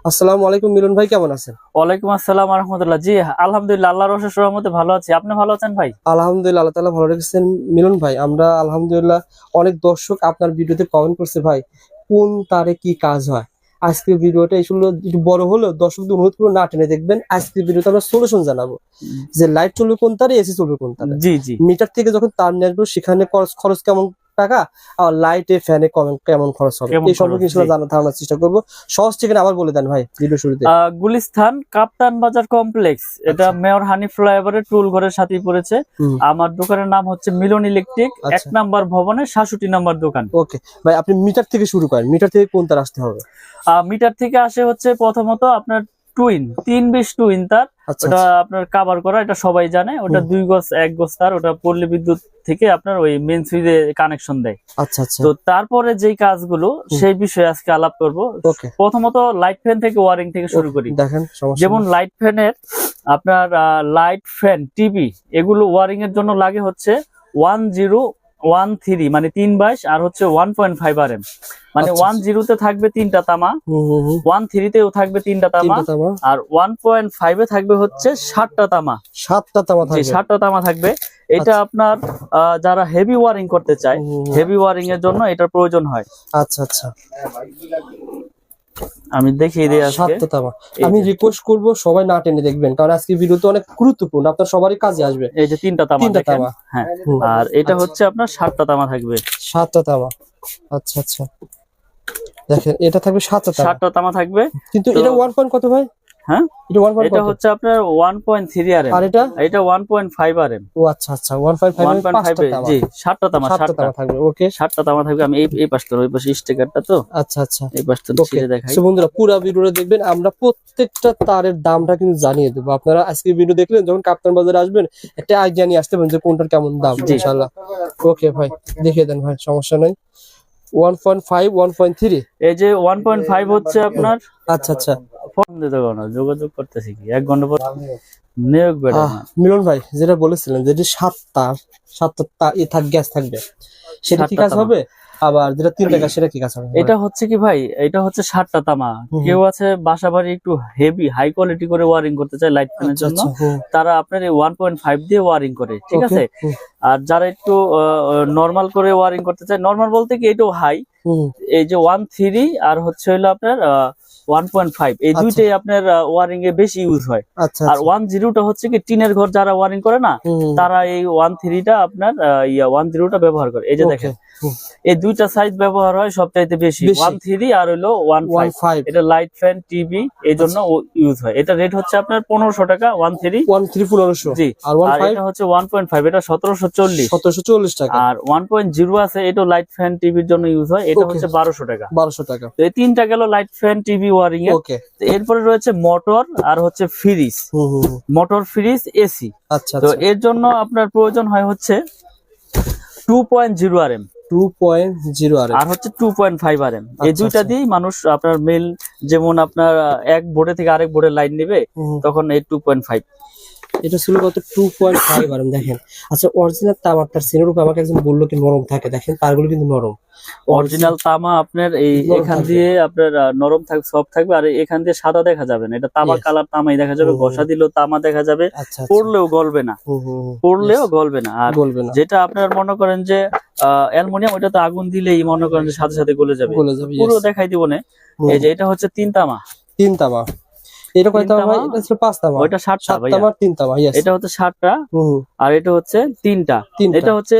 আসসালামু আলাইকুম মিলন ভাই, কেমন আছেন? ওয়ালাইকুম আসসালাম ওয়া রাহমাতুল্লাহ। জি আলহামদুলিল্লাহ, আল্লাহর অশেষ রহমতে ভালো আছি। আপনি ভালো আছেন ভাই? আলহামদুলিল্লাহ, আল্লাহ তাআলা ভালো রেখেছেন। মিলন ভাই, আমরা আলহামদুলিল্লাহ অনেক দর্শক আপনার ভিডিওতে কমেন্ট করছে ভাই, কোন তারে কি কাজ হয়। আজকের ভিডিওটা আসলে একটু বড় হলেও দর্শকদের অনুরোধ করে না টেনে দেখবেন। আজকের ভিডিওতে আমরা সলিউশন জানাবো যে লাইট চলবে কোন তারে, এসি চলবে কোন তারে। জি জি। মিটার থেকে যখন তার নিয়ে আসবো সেখানে খরচ কেমন টাকা, আর লাইটে ফ্যানে কেমন খরচ হবে, কেমন এই সম্পর্কে খরচ, ইনশাআল্লাহ ধারণার চেষ্টা করবো। সহজ ঠিকানা আবার বলে দেন ভাই ভিডিও শুরুতে। গুলিস্তান কাপ্তান বাজার কমপ্লেক্স, এটা আচ্ছা। মেয়র হানি ফ্লাইওভারের টুল ঘরের সাথেই পড়েছে। হুম। আমার দোকানের নাম হচ্ছে মিলন ইলেকট্রিক, 1 আচ্ছা। নাম্বার ভবনের 66 নাম্বার দোকান। ওকে ভাই, আপনি মিটার থেকে শুরু করেন, মিটার থেকে কোন তার আসতে হবে? মিটার থেকে আসে হচ্ছে প্রথমত আপনার টুইন 320 টুইন তার, আচ্ছা ওটা আচ্ছা। আপনার কভার করা, এটা সবাই জানে। ওটা 2 গজ 1 গজ তার, ওটা পল্লী বিদ্যুৎ থেকে আপনার ওই মেইন সুইচে কানেকশন দেয়। আচ্ছা আচ্ছা। তো তারপরে যেই কাজগুলো সেই বিষয়ে আজকে আলাপ করব। ওকে। প্রথমত লাইট ফ্যান থেকে ওয়ারিং থেকে শুরু করি। দেখেন সমস্যা যেমন নেই। লাইট ফ্যানের আপনার লাইট ফ্যান টিভি এগুলো ওয়ারিং এর জন্য লাগে হচ্ছে 1013 মানে 322, আর হচ্ছে 1.5 RM। মানে আচ্ছা। 10 তে থাকবে 3টা তামা, 13 তেও থাকবে 3টা তামা, তিনটা তামা। আর 1.5 এ থাকবে হচ্ছে 7টা তামা। 7টা তামা জি, থাকবে। 7টা তামা থাকবে। এটা আচ্ছা। আপনার যারা হেভি ওয়ারিং করতে চায়, হুম। হেভি ওয়ারিং এর জন্য এটার প্রয়োজন হয়। আচ্ছা আচ্ছা। আমি দেখিয়ে দিই আজকে। 7টা তামা। এই আমি যে। রিকোয়েস্ট করব সবাই না টেনে দেখবেন, কারণ আজকে ভিডিওতে অনেক গুরুত্বপূর্ণ, আপনার সবারই কাজে আসবে। এই যে 3টা তামা 3টা দেখেন। তামা। হ্যাঁ, হুম। আর এটা আচ্ছা। হচ্ছে আপনার 7টা তামা থাকবে। 7টা তামা। আচ্ছা আচ্ছা। দেখেন এটা থাকবে 7টা তামা। 7টা তামা থাকবে। কিন্তু তো এটা 1 পয়েন্ট কত ভাই? হ্যাঁ, এটা 1 পয়েন্ট এটা কত? হচ্ছে আপনার 1.3 RM, আর এটা? এটা 1.5 RM। ও আচ্ছা আচ্ছা, 1.5 এর 5টা 1.5 তামা। জি, 7টা তামা, 7টা 7টা তামা থাকবে। ওকে। 7টা তামা থাকবে। আমি এই পাশটা ওই পাশে স্টিকারটা তো আচ্ছা আচ্ছা। এই পাশটা ওকে। ছিঁড়ে দেখাই। সো বন্ধুরা, পুরো ভিডিওটা দেখবেন, আমরা প্রত্যেকটা তারের দামটা কিন্তু জানিয়ে দেবো। আপনারা আজকে ভিডিও দেখলেন, যখন কাপ্তান বাজারে আসবেন একটা আইডিয়া নিয়ে আসতে পারেন যে কোনটার কেমন দাম। জি। ইনশাআল্লাহ। ওকে ভাই, দেখিয়ে দেন ভাই, সমস্যা নাই। 1.5 1.3। এই যে 1.5 হচ্ছে আপনার। আচ্ছা আচ্ছা। ফোন দিতে পারো না, যোগাযোগ করতেছি কি 1 ঘন্টা পর নিয়োগ বেড়ে না। মিলন ভাই যেটা বলেছিলেন যে সাতটা গ্যাস থাকবে, সেটা কি 7টা কাজ তামা। হবে? আবার যেটা 3টা গ্যাস সেটা কি কাজ হবে? এটা হচ্ছে কি ভাই, এটা হচ্ছে 7টা তামা। হুম। কেউ আছে বাসা বাড়ি একটু হেভি হাই কোয়ালিটি করে ওয়ারিং করতে চায় লাইট ফ্যানের আচ্ছা জন্য, আচ্ছা। হুম। তারা আপনার এই 1.5 দিয়ে ওয়ারিং করে, ঠিক ওকে। আছে। হুম। আর যারা একটু নরমাল করে ওয়ারিং করতে চায়, নরমাল বলতে কি এটাও হাই, হুম। এই যে 1.3 আর হচ্ছে হলো আপনার 1.5, এই আচ্ছা। দুইটাই আপনার ওয়ারিং এ বেশি ইউজ হয়। আচ্ছা আর আচ্ছা। 10টা হচ্ছে কি টিনের ঘর যারা ওয়ারিং করে না, হুম। তারা এই 13টা আপনার 10টা ব্যবহার করে। এই যে ওকে। দেখেন, হুম। এই দুইটা সাইজ ব্যবহার হয় সবচাইতে বেশি, বেশি। 13 আর হলো 15। 1.5। এটা লাইট ফ্যান টিভি এই জন্য ইউজ হয়। এটা রেট হচ্ছে আপনার 1500 টাকা 13। 1500। জি। আর আর 1.5 এটা হচ্ছে 1.5, এটা 1740। 1740 টাকা। আর 1.0 আছে, এটা লাইট ফ্যান টিভির জন্য ইউজ হয়, এটা Okay. হচ্ছে 1200 টাকা। 1200 টাকা। তো এই তিনটা গেল লাইট ফ্যান টিভি ওয়ারিং এর। ওকে। তো এরপরে রয়েছে মোটর আর হচ্ছে ফ্রিজ। হুম হুম হুম। Motor fridge AC. আচ্ছা তো আচ্ছা। এর জন্য আপনার প্রয়োজন হয় হচ্ছে 2.0 RM 2.0 আর আর হচ্ছে 2.5 RM। এই আচ্ছা, দুইটা আচ্ছা। দিয়েই মানুষ আপনার মেল, যেমন আপনার এক বোর্ডে থেকে আরেক বোর্ডে লাইন নেবে, তখন এই 2.5। এটা ছিল কত? 2.5 আর দেখেন। আচ্ছা, অরিজিনাল তামার সিনের উপর আমাকে একজন বললো কি নরম থাকে, দেখেন তারগুলো কিন্তু নরম। অরিজিনাল তামা আপনার এই নরম এখান থাকবে। দিয়ে আপনার নরম থাকবে, সফট থাকবে, আর এখান দিয়ে সাদা দেখা যাবে না। এটা তামা Yes. কালার তামাই দেখা যাবে, হুম। ঘষা দিলেও তামা দেখা যাবে, আচ্ছা আচ্ছা। পড়লেও গলবে না, হুম হুম হুম। পড়লেও Yes. গলবে না। আর বলবে না। যেটা আপনার মনে করেন যে অ্যালুমিনিয়াম, ওটা তো আগুন দিলেই মনে করেন যে সাথে সাথে গলে যাবে। বলে যাবে। পুরো Yes. দেখাই দিব না। হুম। এই যে এটা হচ্ছে 3 তামা। 3 তামা। এটা কয় 3 তামা ভাই? তামা, এটা ছিল 5 তামা। ওইটা 7টা 7 ভাইয়া। তামা 3 তামা। ইয়েস। এটা হচ্ছে 7টা, হুম। আর এটা হচ্ছে 3টা। 3টা। এটা হচ্ছে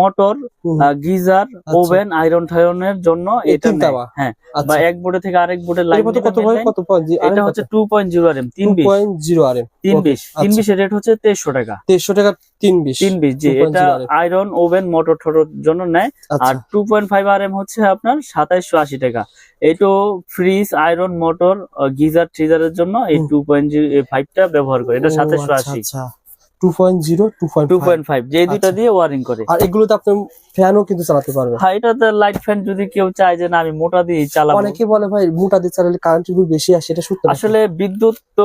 মোটর, হুম। গিজার, আচ্ছা। ওভেন, আয়রন টায়রনের জন্য এই এটা 3 নেয়। তামা। হ্যাঁ, বা আচ্ছা। এক বোর্ডে থেকে আরেক বোর্ডে এটা লাইন কত নেবে, কত মেন ভাই? লাইন। কত পয়েন্ট? এটা হচ্ছে 2.0 RM 320। 2.0 আর ওকে। 320 আচ্ছা। 320 এর রেট হচ্ছে 2300 টাকা। 2300 টাকা 320। 320 জি। এটা 2.0 আর আয়রন, ওভেন, মোটর ঠোটর জন্য নেয়। আচ্ছা। আর 2.5 RM হচ্ছে আপনার 2780 টাকা। এইটো ফ্রিজ, আয়রন, মোটর, গিজার, ট্রিজারের জন্য এই 2.5টা ব্যবহার করে। এটা ও আচ্ছা 2780। আচ্ছা। 2.0 2.5। 2.5 যে দুইটা আচ্ছা। দিয়ে ওয়ারিং করে। আর এগুলোতে আপনি ফ্যানও কিন্তু চালাতে পারবেন। হ্যাঁ, এটাতে লাইট ফ্যান যদি কেউ চায় যে না আমি মোটা দিয়ে চালাবো। অনেকে বলে ভাই মোটা দিয়ে চালালে কারেন্টের বিল বেশি আসে, এটা সত্য নাকি? আসলে বিদ্যুৎ তো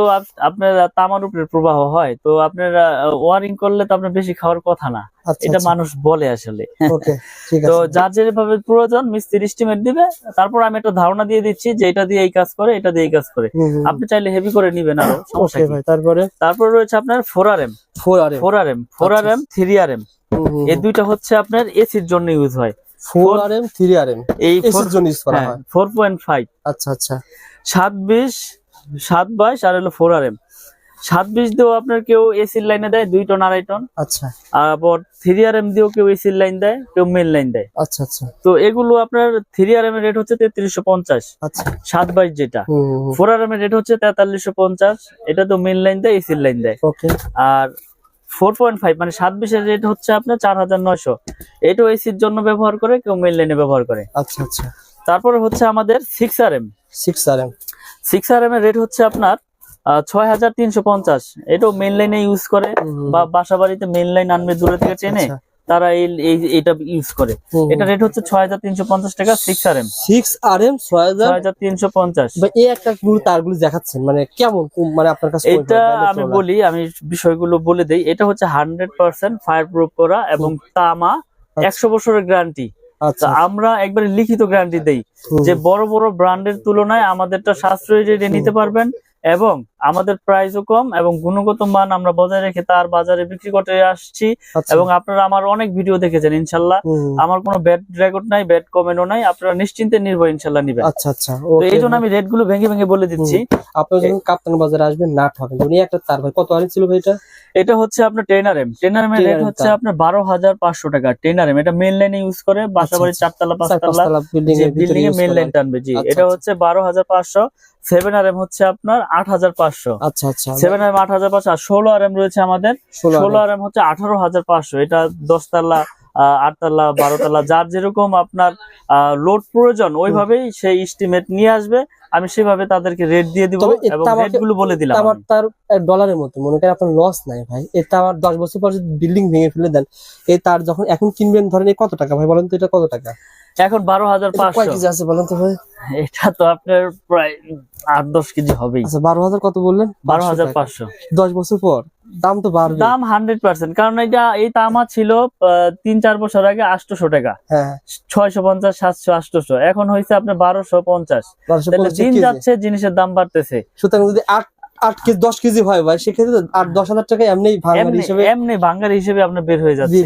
আপনার তামার উপরে প্রবাহ হয়, তো আপনার ওয়ারিং করলে তো আপনার বেশি খাওয়ার কথা না। আচ্ছা, এটা আচ্ছা। মানুষ বলে আসলে। ওকে, ঠিক তো আছে। যার যেভাবে প্রয়োজন মিস্ত্রি এস্টিমেট দিবে, তারপর আমি একটা ধারণা দিয়ে দিচ্ছি যে এটা দিয়ে এই কাজ করে, এটা দিয়ে এই কাজ করে। আপনি চাইলে হেভি করে নিবেন আরো, সমস্যা ওকে কি। ভাই, তারপরে তারপর রয়েছে আপনার 4RM, 4RM। 4RM, 4RM, 3RM। এই দুইটা হচ্ছে আপনার এসির জন্য ইউজ হয়। 4RM 3RM এই এসির জন্য ইউজ করা হয়। 4.5, আচ্ছা আচ্ছা 720, 722 আর হলো 4RM। 720 দিয়েও আপনার কেউ এসির লাইনে দেয় 2 টন 2.5 টন। আচ্ছা আবার 3RM দিয়েও কেউ এসির লাইন দেয়, কেউ মেন লাইন দেয়। আচ্ছা আচ্ছা তো এগুলো আপনার 3RM এর রেট হচ্ছে 3350, আচ্ছা 722 যেটা। 4RM এর রেট হচ্ছে 4350, এটা তো মেন লাইন দেয়, এসির লাইন দেয়। ওকে আর 4.5 মানে 720 এর রেট হচ্ছে আপনার 4900, এটাও এসির জন্য ব্যবহার করে, কেউ মেন লাইনে ব্যবহার করে। আচ্ছা আচ্ছা তারপরে হচ্ছে আমাদের 6RM। 6RM 6RM এর রেট হচ্ছে আপনার 6350, এটাও মেন লাইনে ইউজ করে, বা বাসা বাড়িতে মেন লাইন আনবে দূরে থেকে টেনে, তারা এটা ইউজ করে। এটা রেট হচ্ছে 6350 টাকা 6RM। 6RM 6350। ভাই এই একটা গুলো তারগুলো দেখাচ্ছেন মানে কেমন মানে আপনার কাছে এটা আমি বলি, আমি বিষয়গুলো বলে দেই। এটা হচ্ছে 100% ফায়ার প্রুফ করা এবং তামা, 100 বছরের গ্যারান্টি। আচ্ছা আমরা একবারে লিখিত গ্যারান্টি দেই যে বড় বড় ব্র্যান্ডের তুলনায় আমাদেরটা সাশ্রয়ী রেটে নিতে পারবেন, এবং আমাদের প্রাইসও কম এবং গুণগত মান আমরা বজায় রেখে তার বাজারে বিক্রি করতে আসছি। এবং আপনারা আমার অনেক ভিডিও দেখেছেন ইনশাল্লাহ, আমার কোনো ব্যাড রেকর্ড নাই, ব্যাড কমেন্টও নাই, আপনারা নিশ্চিন্তে নির্ভয় ইনশাল্লাহ নিবেন। আচ্ছা আচ্ছা তো এই জন্য আমি রেট গুলো ভেঙে ভেঙে বলে দিচ্ছি। আপনি যখন কাপ্তান বাজারে আসবেন নাট হবেন, উনি একটা তার ভাই কত আনি ছিল ভাই এটা? এটা হচ্ছে আপনার 10RM, 10RM এর রেট হচ্ছে আপনার 12500 টাকা। 10RM এটা মেন লাইনে ইউজ করে, বাসাবাড়ির 4তলা 5তলা বিল্ডিং এ মেন লাইন টানবে। জি, এটা হচ্ছে 12500। 7RM হচ্ছে আপনার 8500। আচ্ছা আচ্ছা 7RM 8500। আর 16RM রয়েছে আমাদের, 16RM হচ্ছে 18500। এটা 10তলা, 8তলা, 12তলা, যার যেরকম আপনার লোড প্রয়োজন ওইভাবেই সেই এস্টিমেট নিয়ে আসবে, আমি সেভাবে তাদেরকে রেট দিয়ে দিব এবং রেট গুলো বলে দিলাম। আমার তার ডলারের মতো মনে করেন আপনার লস নাই ভাই, এটা আমার 10 বছর পর যদি বিল্ডিং ভেঙে ফেলে দেন, এই তার যখন এখন কিনবেন ধরেন এই কত টাকা ভাই বলেন তো, এটা কত টাকা এখন? 12500। কয় কেজি আছে বলেন তো ভাই? এটা তো আপনার প্রায় 8-10 কেজি হবেই। আচ্ছা 12000 কত বললেন? 12500। 10 বছর পর দাম তো বাড়বে। দাম 100%, কারণ এই তামা ছিল 3-4 বছর আগে 800 টাকা, হ্যাঁ 650, 700, 800, এখন হয়েছে আপনার 1250। তাহলে দিন যাচ্ছে জিনিসের দাম বাড়তেছে। সুতরাং যদি 8 কেজি 10 কেজি হয় ভাই, সেক্ষেত্রে 8-10,000 টাকা এমনি ভাঙার হিসেবে আপনার বের হয়ে যাচ্ছে।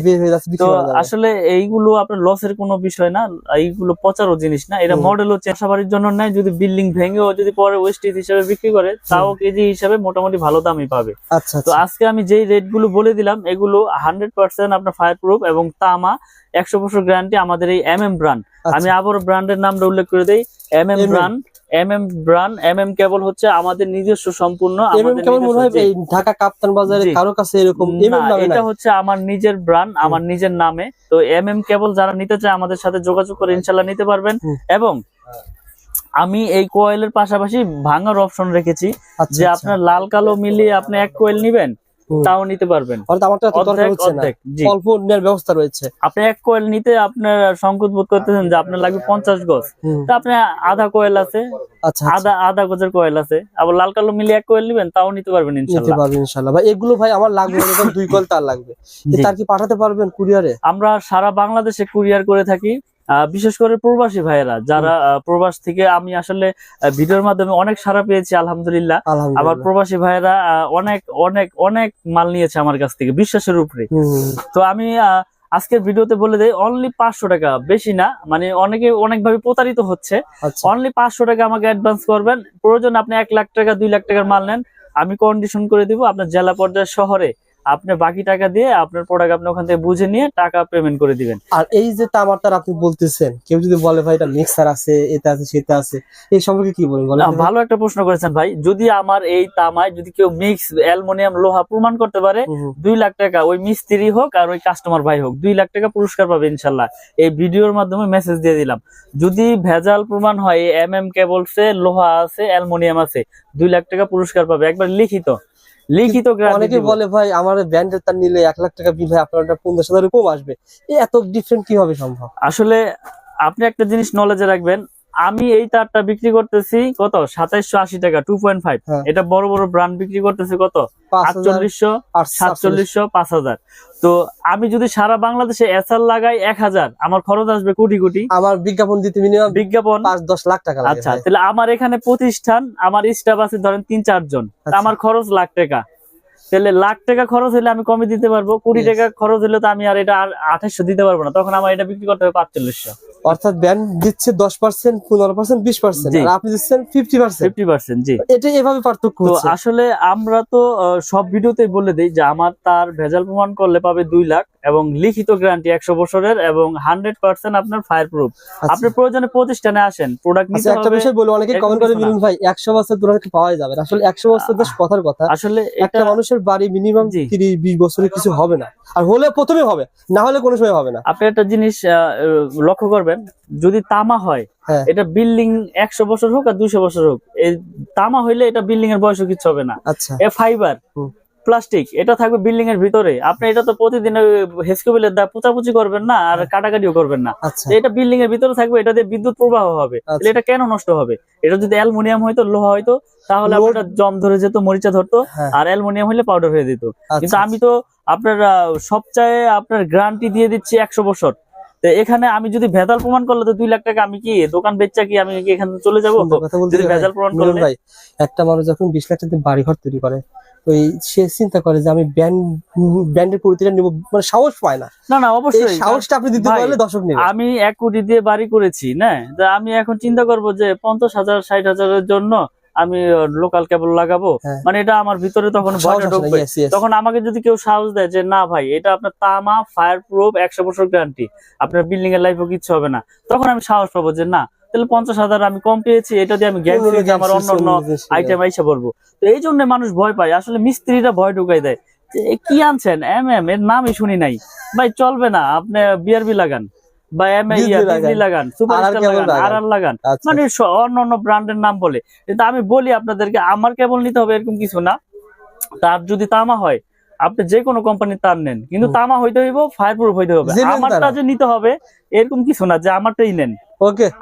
তো আসলে এইগুলো আপনার লসের কোনো বিষয় না, এইগুলো পচারও জিনিস না। এটা মডেল হচ্ছে বাড়ির জন্য নেয়, যদি বিল্ডিং ভেঙেও যদি পরে ওয়েস্টেজ হিসেবে বিক্রি করে, তাও কেজি হিসাবে মোটামুটি ভালো দামই পাবে। আচ্ছা তো আজকে আমি যেই রেট গুলো বলে দিলাম, এগুলো 100% আপনার ফায়ার প্রুফ এবং তামা, 100 বছর গ্যারান্টি আমাদের এই MM ব্র্যান্ড। আমি আবার ব্র্যান্ডের নামটা উল্লেখ করে দেই, MM ব্র্যান্ড। MM কেবল হচ্ছে আমাদের নিজস্ব সম্পূর্ণ, আমাদের ঢাকা কাপ্তান বাজারে কারো কাছে এরকম এটা হচ্ছে আমার নিজের ব্র্যান্ড, আমার নিজের নামে। তো MM কেবল যারা নিতে চায় আমাদের সাথে যোগাযোগ করে ইনশাল্লাহ নিতে পারবেন। এবং আমি এই কোয়েলের পাশাপাশি ভাঙার অপশন রেখেছি, যে আপনার লাল কালো মিলিয়ে আপনি এক কোয়েল নিবেন তাও নিতে পারবেন। অল্প নেওয়ার ব্যবস্থা রয়েছে। আপনি এক কোয়েল নিতে আপনার সংকোচ বোধ করতেছেন যে আপনার লাগবে 50 গজ, তা আপনি আধা কোয়েল আছে, আধা গজের কোয়েল আছে, আবার লাল কালো মিলিয়ে এক কোয়েল নিবেন তাও নিতে পারবেন ইনশাআল্লাহ। ভাই এগুলো ভাই আমার লাগবে 2 কোয়েল তার লাগবে, তার কি পাঠাতে পারবেন কুরিয়ারে? আমরা সারা বাংলাদেশে কুরিয়ার করে থাকি, বিশেষ করে প্রবাসী ভাইয়েরা যারা প্রবাস থেকে, আমি আসলে ভিডিওর মাধ্যমে অনেক সাড়া পেয়েছি আলহামদুলিল্লাহ। আবার প্রবাসী ভাইয়েরা অনেক অনেক অনেক মাল নিয়েছে আমার কাছ থেকে বিশ্বাসের উপরে। তো আমি আজকের ভিডিওতে বলে দেই, অনলি 500 টাকা, বেশি না, মানে অনেকে অনেকভাবে প্রতারিত হচ্ছে। অনলি 500 টাকা আমাকে অ্যাডভান্স করবেন, প্রয়োজন আপনি 1 লাখ টাকা 2 লাখ টাকার মাল নেন, আমি কন্ডিশন করে দিব আপনার জেলা পর্যায়ে শহরে, আপনি বাকি টাকা দিয়ে আপনার প্রোডাক্ট আপনি ওখান থেকে বুঝে নিয়ে টাকা পেমেন্ট করে দিবেন। আর এই যে তামার আপনি বলতেছেন, কেউ যদি বলে ভাই এটা মিক্সার আছে, এটা আছে, সেটা আছে, এই সম্পর্কে কি বলেন? ভালো একটা প্রশ্ন করেছেন ভাই। যদি আমার এই তামায় যদি কেউ মিক্স অ্যালুমিনিয়াম লোহা প্রমাণ করতে পারে, 2 লাখ টাকা, ওই মিস্ত্রি হোক আর ওই কাস্টমার ভাই হোক, 2 লাখ টাকা পুরস্কার পাবে ইনশাল্লাহ। এই ভিডিওর মাধ্যমে মেসেজ দিয়ে দিলাম। যদি ভেজাল প্রমাণ হয়, MM কেবলসে লোহা আছে, অ্যালুমিনিয়াম আছে, 2 লাখ টাকা পুরস্কার পাবে, একবার লিখিত। অনেকে বলে ভাই আমার ব্র্যান্ডের তার নিলে 1 লাখ টাকা বিল হয়, আপনার 50,000 কম আসবে, এত ডিফারেন্ট কিভাবে সম্ভব? আসলে আপনি একটা জিনিস নলেজে রাখবেন, আমি এই তারটা বিক্রি করতেছি কত 2780 টাকা 2.5। হ্যাঁ। এটা বড় বড় ব্র্যান্ড বিক্রি করতেছি কত 4800 4700 5000। তো আমি যদি সারা বাংলাদেশে এসআর লাগাই 1000, আমার খরচ আসবে কোটি কোটি। আমার বিজ্ঞাপন দিতে মিনিমাম বিজ্ঞাপন 5-10 লাখ টাকা লাগে। আচ্ছা, তাহলে আমার এখানে প্রতিষ্ঠান, আমার স্টাফ আছে ধরেন 3-4 জন, তা আমার খরচ লাখ টাকা। তাহলে লাখ টাকা খরচ হলে আমি কমে দিতে পারবো, কোটি টাকা খরচ হলে তো আমি আর এটা 2800 দিতে পারবো না, তখন আমার এটা বিক্রি করতে হবে 4500। অর্থাৎ ব্যান্ড দিচ্ছে 10%, 15%, 20%, আর আপনি দিচ্ছেন 50%। 50%, জি। এটা এভাবে পার্থক্য তো হচ্ছে। আসলে আমরা তো সব ভিডিওতেই বলে দেই যে আমার তার ভেজাল প্রমাণ করলে পাবে 2 লাখ এবং লিখিত গ্যারান্টি 100 বছরের এবং 100% আপনার ফায়ার প্রুফ। আপনি প্রয়োজনে প্রতিষ্ঠানে আসেন, প্রোডাক্ট নিতে হবে। একটা বিষয় বলে, অনেকে কমেন্ট করে মিলন ভাই 100 বছর ধরে পাওয়া যাবে না। আসলে 100 বছর বেশ কথার কথা। আসলে একটা মানুষের বাড়ি মিনিমাম 30-20 বছরের কিছু হবে না, আর হলে প্রথমে হবে, না হলে কোনো সময় হবে না। আপনি একটা জিনিস লক্ষ্য করবেন, যদি তামা হয় এটা বিল্ডিং 100 বছর হোক আর 200 বছর হোক, এই তামা হইলে এটা বিল্ডিং এর বয়সও কিছু হবে না। আচ্ছা, এ ফাইবার প্লাস্টিক, এটা থাকবে বিল্ডিং এর ভিতরে। আপনি এটা তো প্রতিদিন হেসকেবেলের দা পোচাপুচি করবেন না আর কাটাকাটিও করবেন না। এটা বিল্ডিং এর ভিতরে থাকবে, এটা দিয়ে বিদ্যুৎ প্রবাহ হবে, তাহলে এটা কেন নষ্ট হবে? এটা যদি অ্যালুমিনিয়াম হয়তো, লোহা হয়তো, তাহলে আপনার জম ধরে যেত, মরিচা ধরতো, আর অ্যালুমিনিয়াম হলে পাউডার হয়ে যেত। কিন্তু আমি তো আপনার সবচেয়ে আপনার গ্যারান্টি দিয়ে দিচ্ছি 100 বছর। তো এখানে আমি যদি ভেজাল প্রমাণ করলে তো 2 লাখ টাকা আমি কি দোকান বেচা কি আমি কি এখান থেকে চলে যাবো? যদি ভেজাল প্রমাণ করলে ভাই, একটা মানুষ যখন 20 লাখ টাকা বাড়ি ঘর তৈরি করে, ওই সে চিন্তা করে যে আমি ব্যান্ডের প্রতিটা নিব, মানে সাহস পায় না। না না, অবশ্যই সাহসটা আপনি দিতে পারলে দর্শক নেবে। আমি 1 কোটি দিয়ে বাড়ি করেছি না, আমি এখন চিন্তা করব যে 50,000 60,000 জন্য আমি লোকাল কেবল লাগাবো, মানে এটা আমার ভিতরে তখন ভয়টা ঢুকবে। তখন আমাকে যদি কেউ সাহস দেয় যে না ভাই, এটা আপনার তামা ফায়ার প্রুফ 100 বছর গ্যারান্টি, আপনার বিল্ডিং এর লাইফও কিছু হবে না, তখন আমি সাহস পাবো যে না, তাহলে 50,000 আমি কম পেয়েছি, এটা দিয়ে আমি গ্যারান্টি দিয়ে আমার অন্য আইটেম আইসা পড়বো। তো এই জন্য মানুষ ভয় পায়, আসলে মিস্ত্রিরা ভয় ঢুকাই দেয় যে কি আনছেন এর নামই শুনি নাই ভাই, চলবে না, আপনি বিআরবি লাগান বা লাগান, সুপারস্টার লাগান, আরআর লাগান, মানে অন্য ব্র্যান্ডের নাম বলে। কিন্তু আমি বলি আপনাদেরকে, আমার কেবল নিতে হবে এরকম কিছু না। তার যদি তামা হয়, আপনি যে কোনো কোম্পানির তার নেন, কিন্তু তামা হইতে হইব, ফায়ার প্রুফ হইতে হবে। আমারটা যে নিতে হবে এরকম কিছু না যে আমারটাই নেন,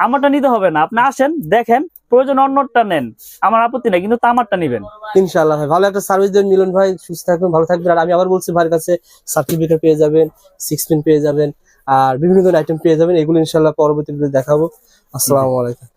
আমারটা নিতে হবে না। আপনি আসেন, দেখেন, প্রয়োজন অন্যটা নেন, আমার আপত্তি নাই, কিন্তু তামারটা নিবেন। ইনশাআল্লাহ ভাই, ভালো একটা সার্ভিস দেন মিলন ভাই। সুস্থ থাকবেন, ভালো থাকবেন। আর আমি আবার বলছি, ভাইয়ের কাছে সার্টিফিকেট পেয়ে যাবেন, 6 পিন পেয়ে যাবেন, আর বিভিন্ন ধরনের আইটেম পেয়ে যাবেন। এগুলো ইনশাআল্লাহ পরবর্তী ভিডিওতে দেখাবো। আসসালামু আলাইকুম।